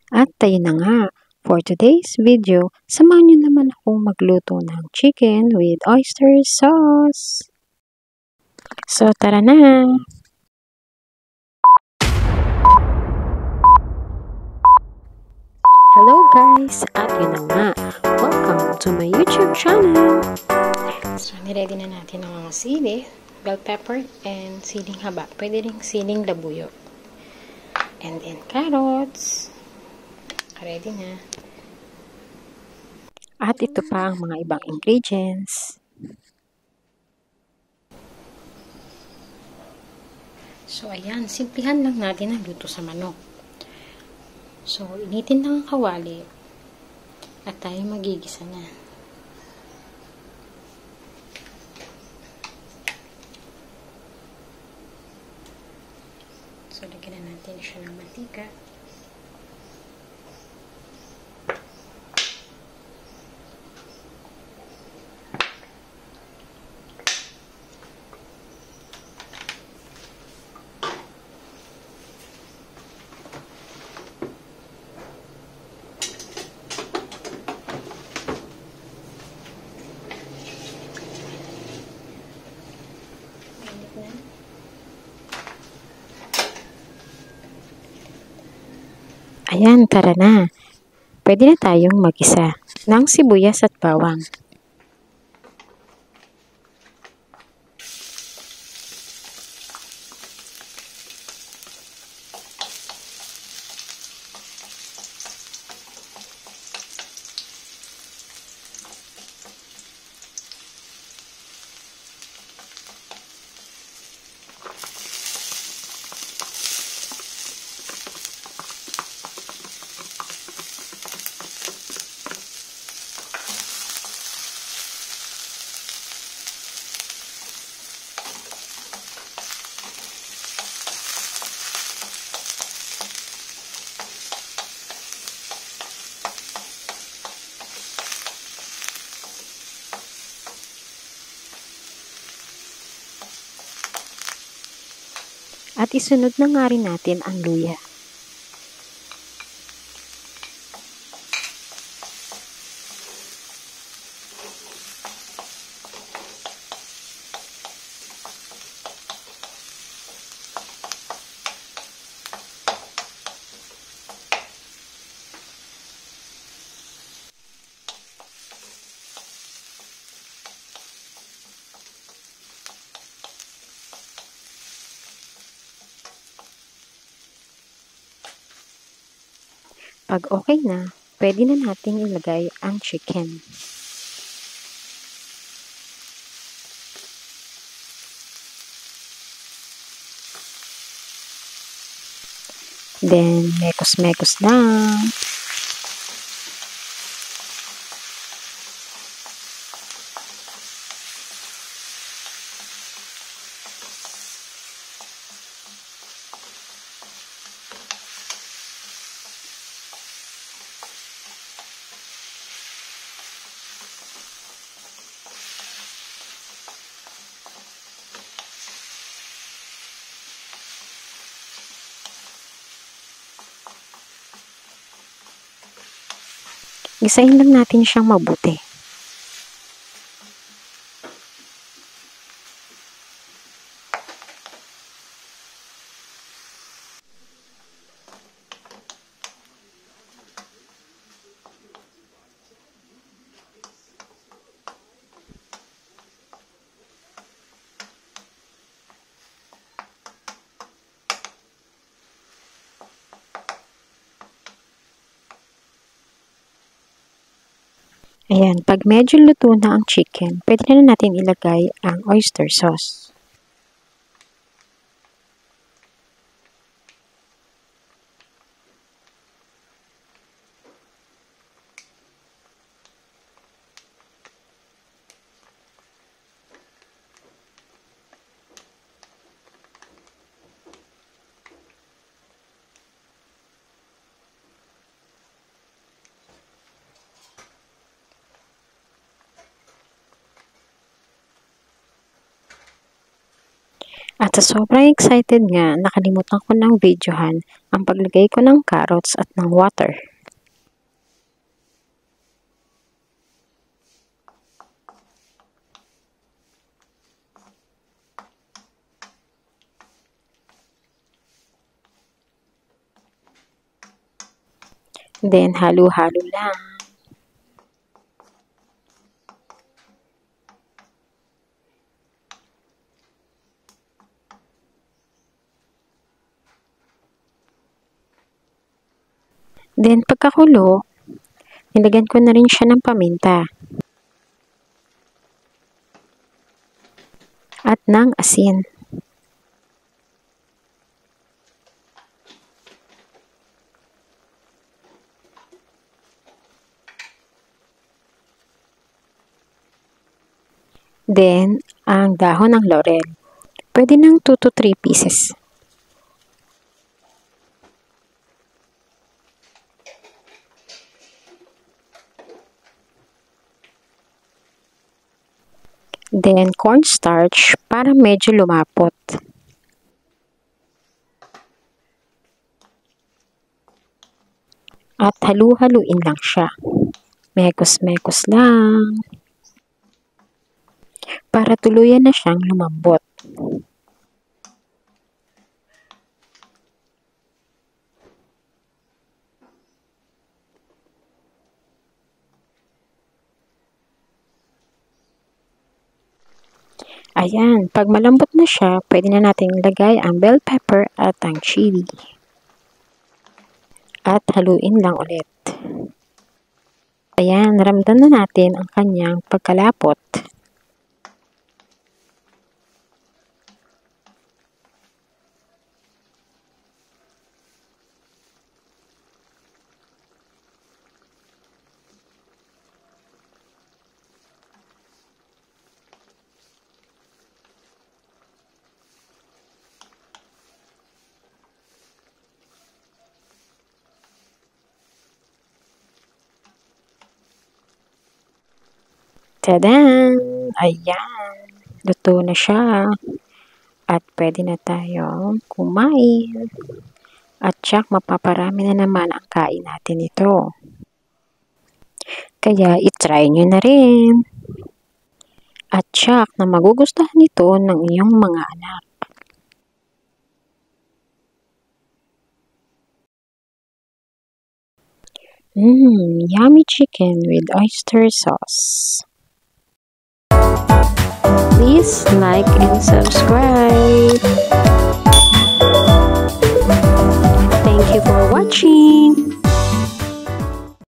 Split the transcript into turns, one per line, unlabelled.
At tayo na nga, for today's video, samahan niyo naman akong magluto ng chicken with oyster sauce. So tara na! Hello guys! At yun na nga, welcome to my YouTube channel! So niready na natin ang mga sili, bell pepper, and siling haba. Pwede rin siling labuyo. And then carrots. Ready na. At ito pa ang mga ibang ingredients. So ayan, simplihan lang natin ang luto sa manok. So initin lang ang kawali at tayo magigisa na. So lagyan na natin siya ng mantika. Ayan, tara na. Pwede na tayong mag-isa ng sibuyas at bawang. At isunod na nga rin natin ang luya. Pag okay na, pwede na nating ilagay ang chicken. Then, mekos-mekos lang. Gisahin lang natin siyang mabuti. Ayan, pag medyo luto na ang chicken, pwede na natin ilagay ang oyster sauce. Sa sobrang excited nga, nakalimutan ko ng videohan ang paglagay ko ng carrots at ng water. Then, halo-halo lang. Then, pagkakulo, nilagyan ko na rin siya ng paminta. At ng asin. Then, ang dahon ng laurel. Pwede ng 2 to 3 pieces. Then, cornstarch para medyo lumapot. At halu-haluin lang siya. Mekos-mekos lang. Para tuluyan na siyang lumambot. Ayan, pag malambot na siya, pwede na nating ilagay ang bell pepper at ang chili. At haluin lang ulit. Ayan, ramdam na natin ang kanyang pagkalapot. Tadaan! Ayan! Luto na siya. At pwede na tayong kumain. At tsak, mapaparami na naman ang kain natin ito. Kaya, itry nyo na rin. At tsak, na magugustuhan ito ng iyong mga anak. Yummy chicken with oyster sauce. Please like and subscribe. Thank you for watching.